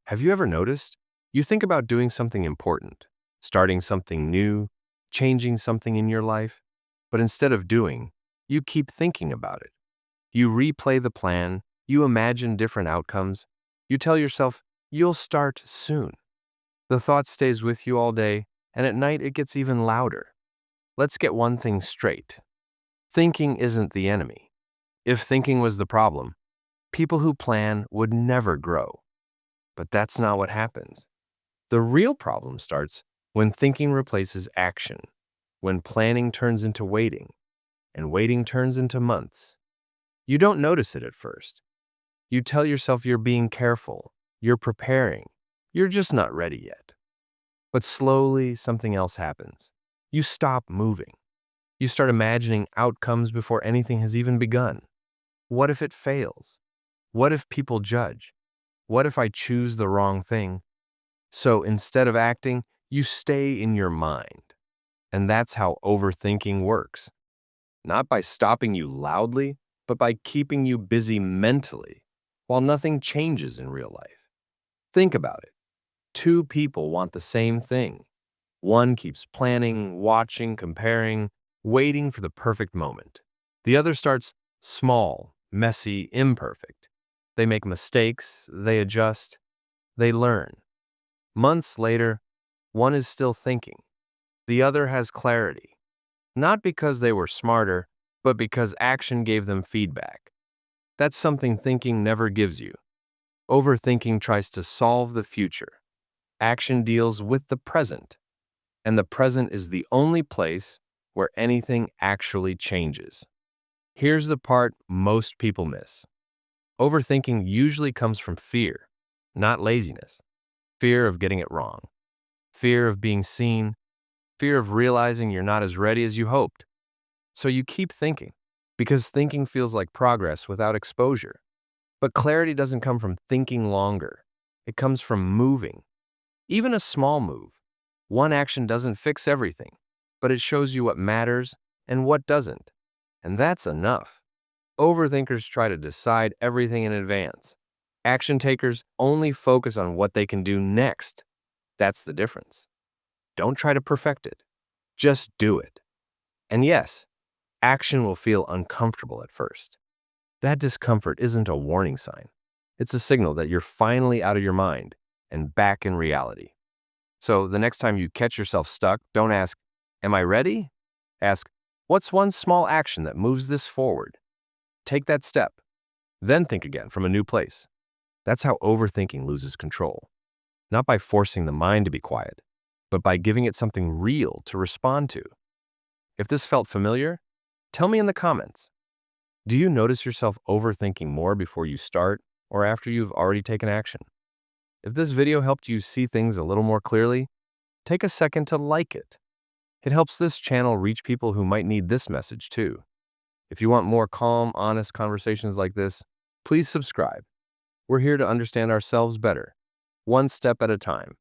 Have you ever noticed? You think about doing something important, starting something new, changing something in your life, but instead of doing, you keep thinking about it. You replay the plan, you imagine different outcomes, you tell yourself, you'll start soon. The thought stays with you all day, and at night it gets even louder. Let's get one thing straight. Thinking isn't the enemy. If thinking was the problem, people who plan would never grow. But that's not what happens. The real problem starts when thinking replaces action, when planning turns into waiting, and waiting turns into months. You don't notice it at first. You tell yourself you're being careful, you're preparing, you're just not ready yet. But slowly, something else happens. You stop moving. You start imagining outcomes before anything has even begun. What if it fails? What if people judge? What if I choose the wrong thing? So instead of acting, you stay in your mind. And that's how overthinking works. Not by stopping you loudly, but by keeping you busy mentally, while nothing changes in real life. Think about it. Two people want the same thing. One keeps planning, watching, comparing, waiting for the perfect moment. The other starts small, messy, imperfect. They make mistakes, they adjust, they learn. Months later, one is still thinking. The other has clarity. Not because they were smarter, but because action gave them feedback. That's something thinking never gives you. Overthinking tries to solve the future. Action deals with the present. And the present is the only place where anything actually changes. Here's the part most people miss. Overthinking usually comes from fear, not laziness. Fear of getting it wrong. Fear of being seen. Fear of realizing you're not as ready as you hoped. So you keep thinking, because thinking feels like progress without exposure. But clarity doesn't come from thinking longer. It comes from moving. Even a small move. One action doesn't fix everything, but it shows you what matters and what doesn't. And that's enough. Overthinkers try to decide everything in advance. Action takers only focus on what they can do next. That's the difference. Don't try to perfect it. Just do it. And yes, action will feel uncomfortable at first. That discomfort isn't a warning sign. It's a signal that you're finally out of your mind and back in reality. So the next time you catch yourself stuck, don't ask, am I ready? Ask, what's one small action that moves this forward? Take that step. Then think again from a new place. That's how overthinking loses control. Not by forcing the mind to be quiet, but by giving it something real to respond to. If this felt familiar, tell me in the comments. Do you notice yourself overthinking more before you start or after you've already taken action? If this video helped you see things a little more clearly, take a second to like it. It helps this channel reach people who might need this message too. If you want more calm, honest conversations like this, please subscribe. We're here to understand ourselves better, one step at a time.